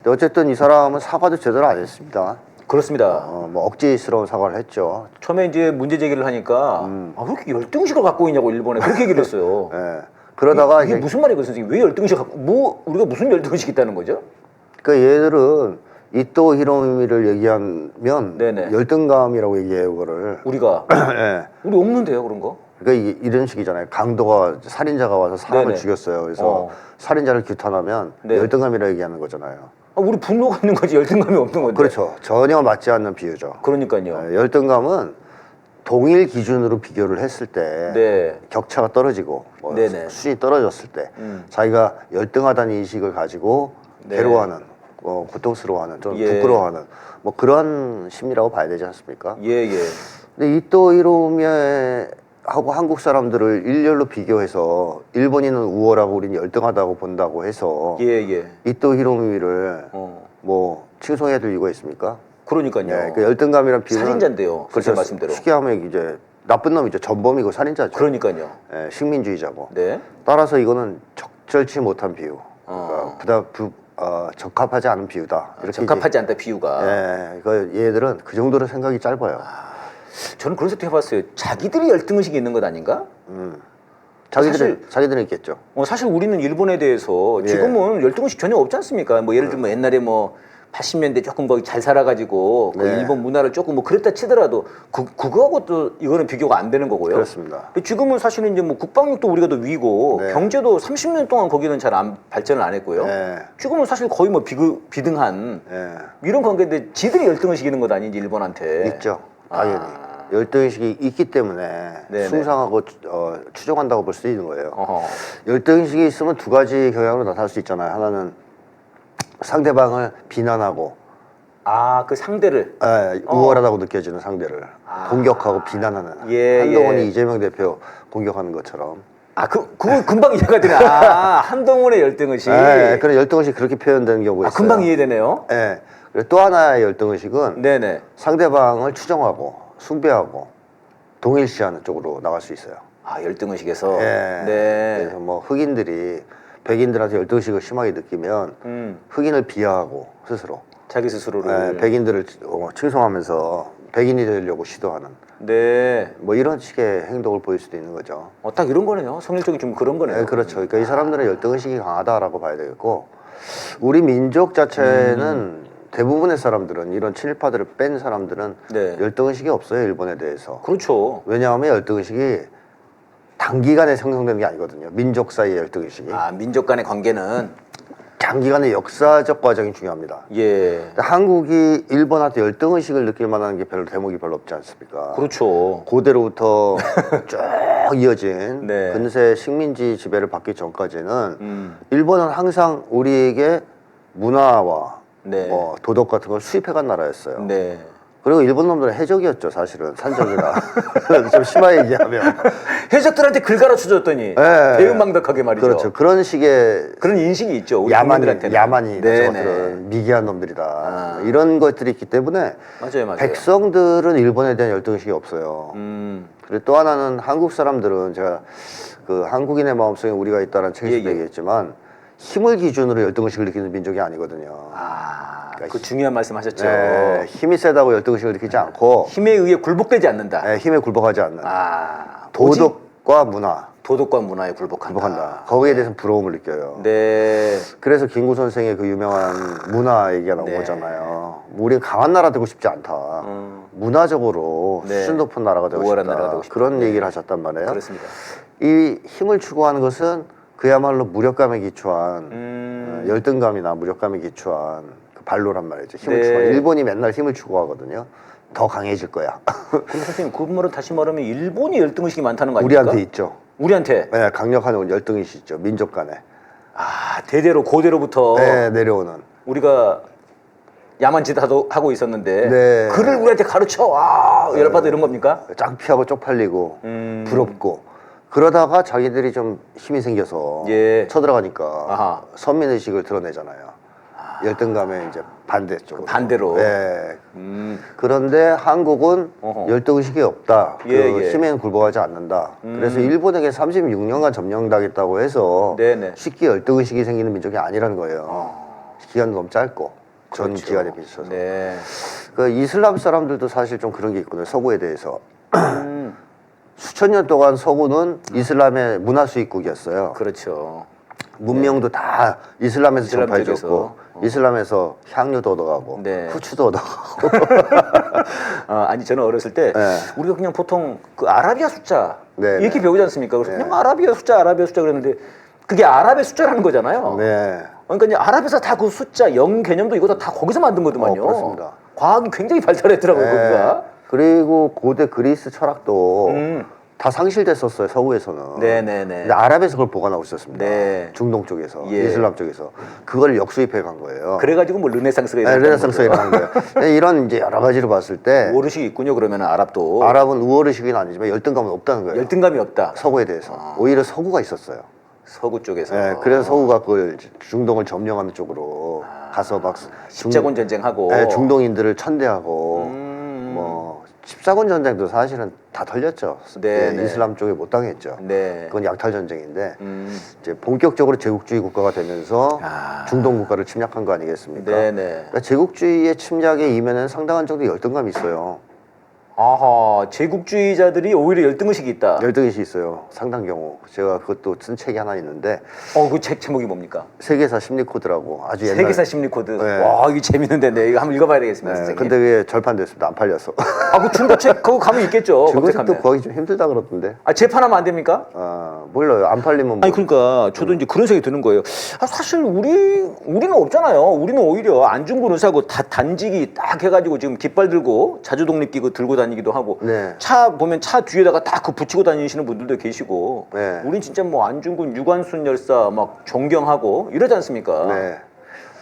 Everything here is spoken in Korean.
어쨌든 이 사람은 사과도 제대로 안 했습니다. 그렇습니다. 뭐 억지스러운 사과를 했죠. 처음에 이제 문제 제기를 하니까 아, 왜 이렇게 열등식을 갖고 있냐고 일본에 그렇게 얘기를 했어요. 예. 그러다가 이게 무슨 말이에요, 선생님? 왜 열등식 갖고 뭐 우리가 무슨 열등식이 있다는 거죠? 그 얘들은 이토 히로미를 얘기하면 네네. 열등감이라고 얘기해요, 그거를. 우리가 예. 우리 없는데요, 그런 거? 그러니까 이런 식이잖아요. 강도가 살인자가 와서 사람을 네네. 죽였어요. 그래서 살인자를 규탄하면 네. 열등감이라고 얘기하는 거잖아요. 아, 우리 분노가 있는 거지 열등감이 없는 건데. 그렇죠. 전혀 맞지 않는 비유죠. 그러니까요. 예, 열등감은 동일 기준으로 비교를 했을 때 네. 격차가 떨어지고 뭐 네네. 수준이 떨어졌을 때 자기가 열등하다는 인식을 가지고 네. 괴로워하는 고통스러워하는 좀 예. 부끄러워하는 뭐 그런 심리라고 봐야 되지 않습니까? 예, 예. 근데 이토 히로미하고 한국 사람들을 일렬로 비교해서 일본인은 우월하고 우리는 열등하다고 본다고 해서 예, 예. 이토 히로미를 어. 뭐 칭송해줄 이유가 있습니까? 그러니까요. 네, 그 열등감이란 비유는 살인자인데요. 그렇죠. 선생님 말씀대로. 쉽게 하면 이제 나쁜 놈이죠. 전범이고 살인자죠. 그러니까요. 예, 식민주의자고. 네. 따라서 이거는 적절치 못한 비유. 어. 적합하지 않은 비유다. 이렇게 적합하지 않다 비유가. 예, 그 얘들은 그 정도로 생각이 짧아요. 저는 그런 생각 해봤어요. 자기들이 열등의식이 있는 것 아닌가? 자기들은 있겠죠. 사실 우리는 일본에 대해서 예. 지금은 열등의식 전혀 없지 않습니까? 뭐 예를 들면 옛날에 뭐 80년대 조금 거기 잘 살아가지고 그 네. 일본 문화를 조금 뭐 그랬다 치더라도 그거하고 또 이거는 비교가 안 되는 거고요. 그렇습니다. 지금은 사실은 이제 뭐 국방력도 우리가 더 위고 네. 경제도 30년 동안 거기는 잘 발전을 안 했고요. 네. 지금은 사실 거의 뭐 비등한 예, 이런 관계인데 지들이 열등의식 있는 것 아닌지 일본한테. 있죠. 당연히. 아. 열등의식이 있기 때문에 네네. 숭상하고 추종한다고 볼 수 있는 거예요. 어허. 열등의식이 있으면 두 가지 경향으로 나타날 수 있잖아요. 하나는 상대방을 비난하고 그 상대를. 우월하다고 느껴지는 상대를 공격하고 비난하는 예, 한동훈이 예. 이재명 대표 공격하는 것처럼 그거 금방 이해가 되네. 한동훈의 열등의식. 그런 열등의식이 그렇게 표현되는 경우가 있어요. 금방 이해되네요. 예. 그리고 또 하나의 열등의식은 네네. 상대방을 추정하고 숭배하고 동일시하는 쪽으로 나갈 수 있어요. 열등의식에서. 예. 네. 그래서 뭐 흑인들이 백인들한테 열등의식을 심하게 느끼면 흑인을 비하하고 스스로 자기 스스로를. 백인들을 칭송하면서 백인이 되려고 시도하는 네. 뭐 이런 식의 행동을 보일 수도 있는 거죠. 딱 이런 거네요. 성일적인 좀 그런 거네요. 네, 그렇죠. 그러니까 이 사람들은 열등의식이 강하다라고 봐야 되겠고 우리 민족 자체는 대부분의 사람들은 이런 친일파들을 뺀 사람들은 네. 열등의식이 없어요. 일본에 대해서. 그렇죠. 왜냐하면 열등의식이 단기간에 생성되는 게 아니거든요. 민족 사이의 열등의식이. 민족 간의 관계는. 장기간의 역사적 과정이 중요합니다. 예. 한국이 일본한테 열등의식을 느낄 만한 게 대목이 별로 없지 않습니까? 그렇죠. 고대로부터 쭉 이어진 네. 근세 식민지 지배를 받기 전까지는 일본은 항상 우리에게 문화와 네. 뭐 도덕 같은 걸 수입해간 나라였어요. 네. 그리고 일본 놈들은 해적이었죠, 사실은. 산적이라. 좀 심하게 얘기하면. 해적들한테 글 가르쳐줬더니 네. 대응망덕하게 말이죠. 그렇죠. 그런 식의 그런 인식이 있죠. 우리 국민들한테는. 야만이 네네. 저것들은 미개한 놈들이다. 이런 것들이 있기 때문에 맞아요. 백성들은 일본에 대한 열등의식이 없어요. 그리고 또 하나는 한국 사람들은 제가 그 한국인의 마음속에 우리가 있다는 책에서도 예. 얘기했지만 힘을 기준으로 열등의식을 느끼는 민족이 아니거든요. 그 중요한 말씀하셨죠. 네, 힘이 세다고 열등의식을 느끼지 않고 힘에 의해 굴복되지 않는다. 네, 힘에 굴복하지 않는 오직 도덕과 문화 도덕과 문화에 굴복한다. 굴복한다. 거기에 대해서 부러움을 느껴요. 네. 그래서 김구 선생의 그 유명한 문화 얘기가 나온 네. 거잖아요. 우리는 강한 나라 되고 싶지 않다. 문화적으로 네. 수준 높은 나라가 되고 우월한 싶다. 나라가 되고 싶다. 그런 네. 얘기를 하셨단 말이에요. 그렇습니다. 이 힘을 추구하는 것은 그야말로 무력감에 기초한 열등감이나 무력감에 기초한 그 발로란 말이죠. 힘을 네. 추구하는. 일본이 맨날 힘을 추구하거든요. 더 강해질 거야. 그럼 선생님 그 말은 다시 말하면 일본이 열등의식이 많다는 거 아닙니까? 우리한테 있죠. 우리한테? 네, 강력한 열등의식 있죠. 민족 간에. 대대로 고대로부터 네, 내려오는. 우리가 야만 짓 하고 있었는데 네. 그를 우리한테 가르쳐 열받아 이런 겁니까? 짱피하고 쪽팔리고 부럽고 그러다가 자기들이 좀 힘이 생겨서 예. 쳐들어가니까 아하. 선민의식을 드러내잖아요. 열등감에 이제 반대쪽으로. 반대로. 네. 그런데 한국은 어허. 열등의식이 없다. 예, 그 예. 힘에는 굴복하지 않는다. 그래서 일본에게 36년간 점령당했다고 해서 네네. 쉽게 열등의식이 생기는 민족이 아니라는 거예요. 기간도 너무 짧고 전 그렇죠. 기간에 비춰서. 네. 그 이슬람 사람들도 사실 좀 그런 게 있거든요. 서구에 대해서. 음, 수천 년 동안 서구는 이슬람의 문화 수입국이었어요. 그렇죠. 문명도 다 이슬람에서 이슬람 전파해줬고 쪽에서. 이슬람에서 향료도 얻어가고 네. 후추도 얻어가고. 아니 저는 어렸을 때 네. 우리가 그냥 보통 그 아라비아 숫자 네, 이렇게 네. 배우지 않습니까? 그래서 네. 그냥 아라비아 숫자 그랬는데 그게 아랍의 숫자라는 거잖아요. 네. 그러니까 이제 아랍에서 다 그 숫자 0 개념도 이거 다 거기서 만든 거더만요. 그렇습니다. 과학이 굉장히 발달했더라고요, 네. 거기가. 그리고 고대 그리스 철학도 음. 다 상실됐었어요. 서구에서는. 네네네. 근데 아랍에서 그걸 보관하고 있었습니다. 네. 중동 쪽에서, 예. 이슬람 쪽에서 그걸 역수입해 간 거예요. 그래가지고 뭐 르네상스가 네, 일어났다는 르네상스가 거죠. 일어난 거예요. 근데 이런 이제 여러 가지로 봤을 때 우월의식이 있군요. 그러면 아랍도 아랍은 우월의식은 아니지만 열등감은 없다는 거예요. 열등감이 없다. 서구에 대해서. 오히려 서구가 있었어요. 서구 쪽에서. 네, 그래서 서구가 그걸 중동을 점령하는 쪽으로 가서 막 십자군 전쟁하고. 네, 중동인들을 천대하고 음. 뭐 십자군 전쟁도 사실은 다 털렸죠. 네, 네, 네. 이슬람 쪽에 못 당했죠. 네. 그건 약탈 전쟁인데 음. 이제 본격적으로 제국주의 국가가 되면서 아. 중동 국가를 침략한 거 아니겠습니까? 네네. 그러니까 제국주의의 침략의 이면에는 상당한 정도 열등감이 있어요. 아하, 제국주의자들이 오히려 열등의식이 있다. 열등의식이 있어요. 상당 경우 제가 그것도 쓴 책이 하나 있는데 그 책 제목이 뭡니까? 세계사 심리 코드라고 아주 옛날. 세계사 심리 코드. 네. 와, 이거 재밌는데, 네, 이거 한번 읽어봐야 되겠습니다, 네, 선생님. 근데 그게 절판됐습니다. 안 팔려서. 그 중고책 그거 가면 있겠죠. 중고책도 검색하면. 구하기 좀 힘들다 그러던데. 재판하면 안 됩니까? 몰라요. 안 팔리면 뭐. 아니 그러니까 저도 이제 그런 생각이 드는 거예요. 사실 우리는 없잖아요. 우리는 오히려 안중근 의사고 다 단직이 딱 해가지고 지금 깃발 들고 자주독립기구 들고 다니기도 하고 네. 차 보면 차 뒤에다가 딱 그 붙이고 다니시는 분들도 계시고 네. 우린 진짜 뭐 안중근 유관순 열사 막 존경하고 이러지 않습니까? 네.